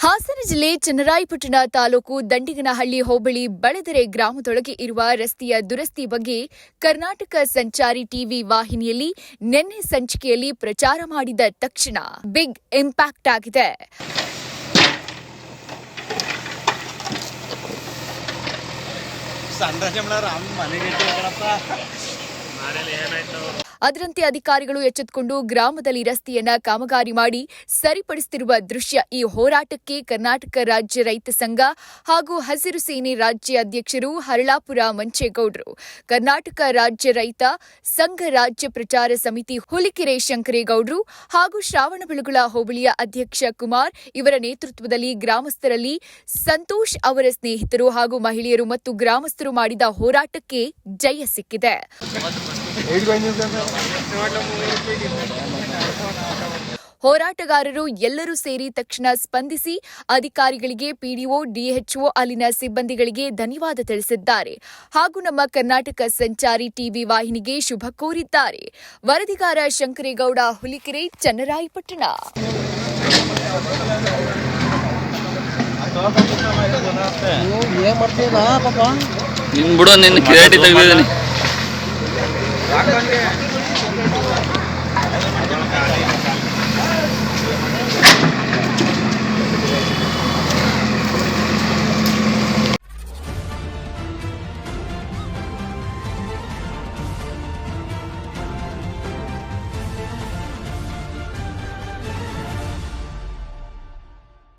ಹಾಸನ ಜಿಲ್ಲೆ ಚನ್ನರಾಯಪಟ್ಟಣ ತಾಲೂಕು ದಂಡಿಗನಹಳ್ಳಿ ಹೋಬಳಿ ಬಳದರೆ ಗ್ರಾಮದೊಳಗೆ ಇರುವ ರಸ್ತೆಯ ದುರಸ್ತಿ ಬಗ್ಗೆ ಕರ್ನಾಟಕ ಸಂಚಾರಿ ಟಿವಿ ವಾಹಿನಿಯಲ್ಲಿ ನಿನ್ನೆ ಸಂಚಿಕೆಯಲ್ಲಿ ಪ್ರಚಾರ ಮಾಡಿದ ತಕ್ಷಣ ಬಿಗ್ ಇಂಪ್ಯಾಕ್ಟ್ ಆಗಿದೆ. ಅದರಂತೆ ಅಧಿಕಾರಿಗಳು ಎಚ್ಚೆತ್ತುಕೊಂಡು ಗ್ರಾಮದಲ್ಲಿ ರಸ್ತೆಯನ್ನ ಕಾಮಗಾರಿ ಮಾಡಿ ಸರಿಪಡಿಸುತ್ತಿರುವ ದೃಶ್ಯ. ಈ ಹೋರಾಟಕ್ಕೆ ಕರ್ನಾಟಕ ರಾಜ್ಯ ರೈತ ಸಂಘ ಹಾಗೂ ಹಸಿರು ಸೇನೆ ರಾಜ್ಯ ಅಧ್ಯಕ್ಷರು ಹರಳಾಪುರ ಮಂಚೇಗೌಡರು, ಕರ್ನಾಟಕ ರಾಜ್ಯ ರೈತ ಸಂಘ ರಾಜ್ಯ ಪ್ರಚಾರ ಸಮಿತಿ ಹುಲಿಕೆರೆ ಶಂಕರೇಗೌಡರು ಹಾಗೂ ಶ್ರಾವಣಬೆಳಗೊಳ ಹೋಬಳಿಯ ಅಧ್ಯಕ್ಷ ಕುಮಾರ್ ಇವರ ನೇತೃತ್ವದಲ್ಲಿ ಗ್ರಾಮಸ್ಥರಲ್ಲಿ ಸಂತೋಷ್ ಅವರ ಸ್ನೇಹಿತರು ಹಾಗೂ ಮಹಿಳೆಯರು ಮತ್ತು ಗ್ರಾಮಸ್ಥರು ಮಾಡಿದ ಹೋರಾಟಕ್ಕೆ ಜಯ ಸಿಕ್ಕಿದೆ. ಹೋರಾಟಗಾರರು ಎಲ್ಲರೂ ಸೇರಿ ತಕ್ಷಣ ಸ್ಪಂದಿಸಿ ಅಧಿಕಾರಿಗಳಿಗೆ, ಪಿಡಿಒ, ಡಿಎಚ್ಒ, ಅಲ್ಲಿನ ಸಿಬ್ಬಂದಿಗಳಿಗೆ ಧನ್ಯವಾದ ತಿಳಿಸಿದ್ದಾರೆ ಹಾಗೂ ನಮ್ಮ ಕರ್ನಾಟಕ ಸಂಚಾರಿ ಟಿವಿ ವಾಹಿನಿಗೆ ಶುಭ ಕೋರಿದ್ದಾರೆ. ವರದಿಗಾರ ಶಂಕರೇಗೌಡ, ಹುಲಿಕೆರೆ, ಚನ್ನರಾಯಪಟ್ಟಣ. ನಿನ್ ಬಿಡು, ನಿನ್ನ ಕಿರಾಟಿ ತೆಗೆದಿದ್ದೀನಿ.